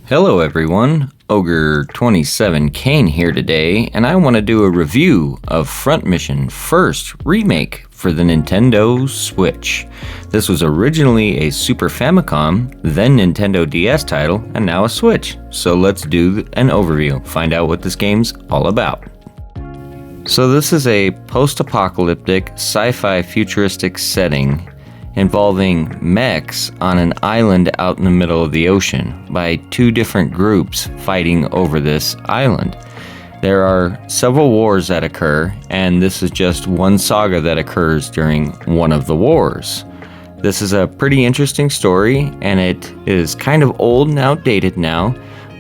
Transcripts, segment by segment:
Hello everyone, Ogre27 Kane here today, and I want to do a review of Front Mission First Remake for the Nintendo Switch. This was originally a Super Famicom, then Nintendo DS title, and now a Switch. So let's do an overview, find out what this game's all about. So this is a post-apocalyptic, sci-fi futuristic setting involving mechs on an island out in the middle of the ocean by two different groups fighting over this island. There are several wars that occur, and this is just one saga that occurs during one of the wars. This is a pretty interesting story, and it is kind of old and outdated now,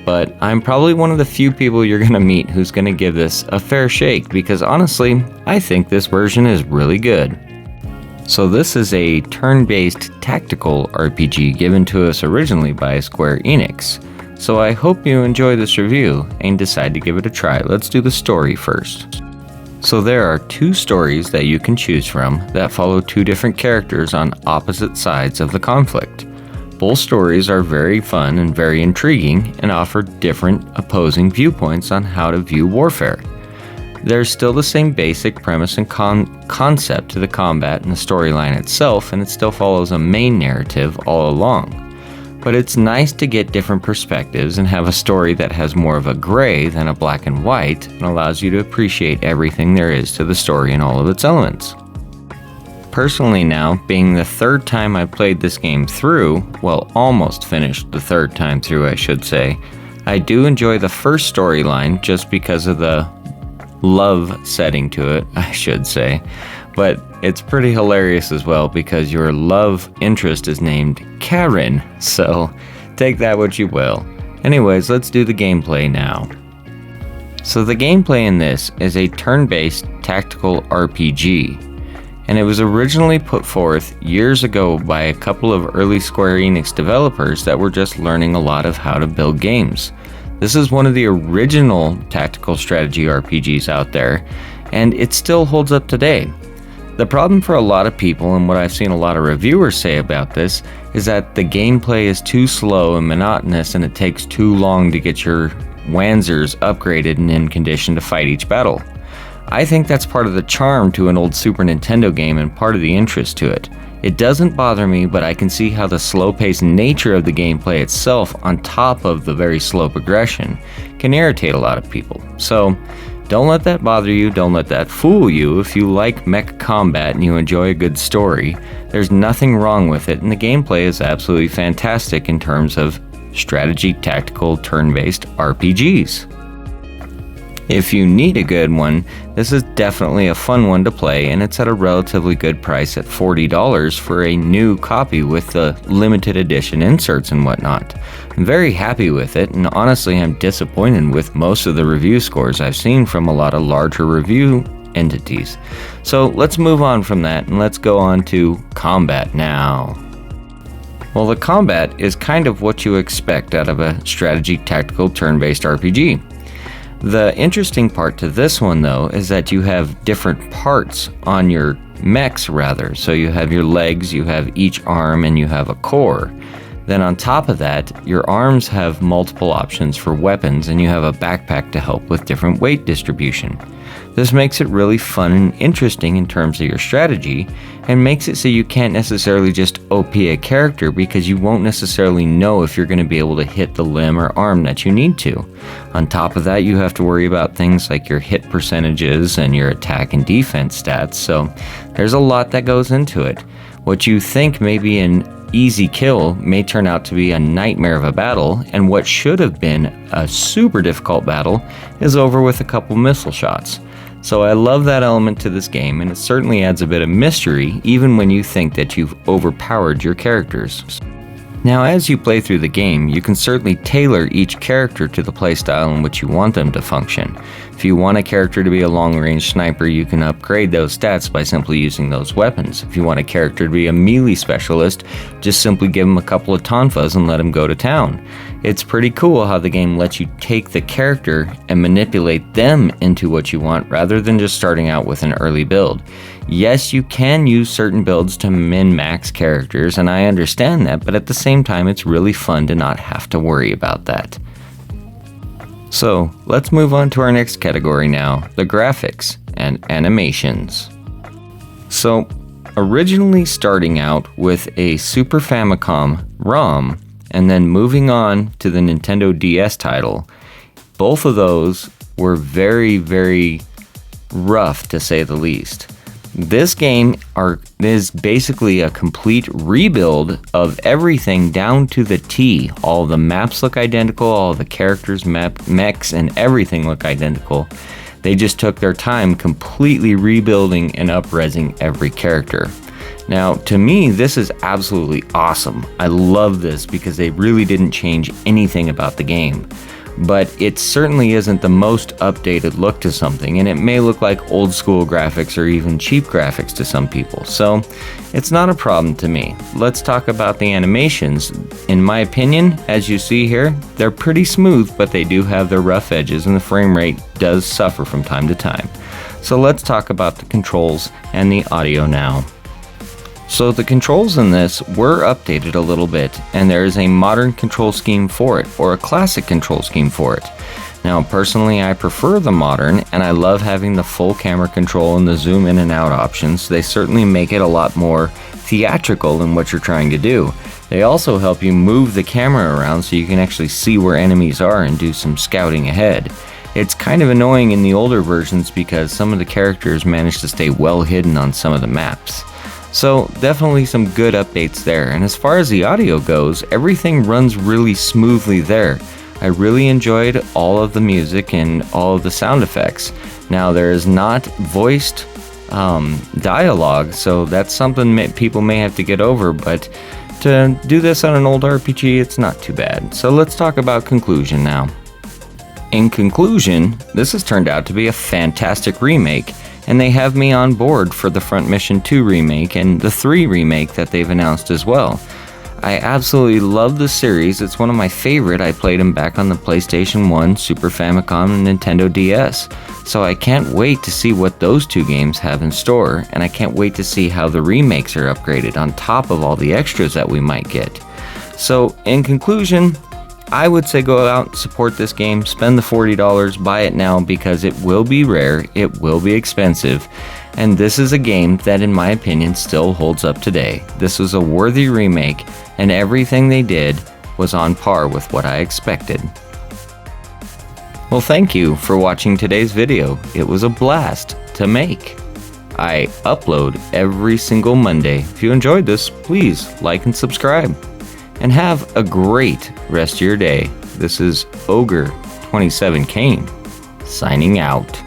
but I'm probably one of the few people you're going to meet who's going to give this a fair shake, because honestly, I think this version is really good. So this is a turn-based tactical RPG given to us originally by Square Enix. So I hope you enjoy this review and decide to give it a try. Let's do the story first. So there are two stories that you can choose from that follow two different characters on opposite sides of the conflict. Both stories are very fun and very intriguing and offer different opposing viewpoints on how to view warfare. There's still the same basic premise and concept to the combat and the storyline itself, and it still follows a main narrative all along. But it's nice to get different perspectives and have a story that has more of a gray than a black and white, and allows you to appreciate everything there is to the story and all of its elements. Personally now, being the third time I played this game through, well, almost finished the third time through I should say, I do enjoy the first storyline just because of the love setting to it, I should say, but it's pretty hilarious as well because your love interest is named Karen, so take that what you will. Anyways, let's do the gameplay now. So the gameplay in this is a turn-based tactical RPG, and it was originally put forth years ago by a couple of early Square Enix developers that were just learning a lot of how to build games. This is one of the original tactical strategy RPGs out there, and it still holds up today. The problem for a lot of people, and what I've seen a lot of reviewers say about this, is that the gameplay is too slow and monotonous, and it takes too long to get your Wanzers upgraded and in condition to fight each battle. I think that's part of the charm to an old Super Nintendo game and part of the interest to it. It doesn't bother me, but I can see how the slow-paced nature of the gameplay itself, on top of the very slow progression, can irritate a lot of people. So, don't let that bother you, don't let that fool you. If you like mech combat and you enjoy a good story, there's nothing wrong with it, and the gameplay is absolutely fantastic in terms of strategy, tactical, turn-based RPGs. If you need a good one, this is definitely a fun one to play, and it's at a relatively good price at $40 for a new copy with the limited edition inserts and whatnot. I'm very happy with it, and honestly I'm disappointed with most of the review scores I've seen from a lot of larger review entities. So let's move on from that and let's go on to combat now. Well, the combat is kind of what you expect out of a strategy tactical turn-based RPG. The interesting part to this one, though, is that you have different parts on your mechs, rather. So you have your legs, you have each arm, and you have a core. Then on top of that, your arms have multiple options for weapons, and you have a backpack to help with different weight distribution. This makes it really fun and interesting in terms of your strategy, and makes it so you can't necessarily just OP a character because you won't necessarily know if you're going to be able to hit the limb or arm that you need to. On top of that, you have to worry about things like your hit percentages and your attack and defense stats, so there's a lot that goes into it. What you think may be an easy kill may turn out to be a nightmare of a battle, and what should have been a super difficult battle is over with a couple missile shots. So I love that element to this game, and it certainly adds a bit of mystery even when you think that you've overpowered your characters. Now, as you play through the game, you can certainly tailor each character to the playstyle in which you want them to function. If you want a character to be a long-range sniper, you can upgrade those stats by simply using those weapons. If you want a character to be a melee specialist, just simply give him a couple of tonfas and let him go to town. It's pretty cool how the game lets you take the character and manipulate them into what you want rather than just starting out with an early build. Yes, you can use certain builds to min-max characters, and I understand that, but at the same time, it's really fun to not have to worry about that. So, let's move on to our next category now, the graphics and animations. So, originally starting out with a Super Famicom ROM, and then moving on to the Nintendo DS title, both of those were very, very rough to say the least. This game is basically a complete rebuild of everything down to the T. All the maps look identical, all the characters, mechs, and everything look identical. They just took their time completely rebuilding and up-resing every character. Now, to me, this is absolutely awesome. I love this because they really didn't change anything about the game. But it certainly isn't the most updated look to something, and it may look like old school graphics or even cheap graphics to some people, so it's not a problem to me. Let's talk about the animations. In my opinion, as you see here, they're pretty smooth, but they do have their rough edges, and the frame rate does suffer from time to time. So let's talk about the controls and the audio now. So the controls in this were updated a little bit, and there is a modern control scheme for it, or a classic control scheme for it. Now personally I prefer the modern, and I love having the full camera control and the zoom in and out options. They certainly make it a lot more theatrical in what you're trying to do. They also help you move the camera around so you can actually see where enemies are and do some scouting ahead. It's kind of annoying in the older versions because some of the characters manage to stay well hidden on some of the maps. So definitely some good updates there, and as far as the audio goes, everything runs really smoothly there. I really enjoyed all of the music and all of the sound effects. Now there is not voiced dialogue, so that's something people may have to get over, but to do this on an old RPG, it's not too bad. So let's talk about conclusion now. In conclusion, this has turned out to be a fantastic remake, and they have me on board for the Front Mission 2 remake and the 3 remake that they've announced as well. I absolutely love the series. It's one of my favorite. I played them back on the PlayStation 1, Super Famicom, and Nintendo DS. So I can't wait to see what those two games have in store, and I can't wait to see how the remakes are upgraded on top of all the extras that we might get. So in conclusion, I would say go out and support this game, spend the $40, buy it now because it will be rare, it will be expensive, and this is a game that in my opinion still holds up today. This was a worthy remake, and everything they did was on par with what I expected. Well, thank you for watching today's video. It was a blast to make. I upload every single Monday. If you enjoyed this, please like and subscribe. And have a great rest of your day. This is Ogre 27 Kane, signing out.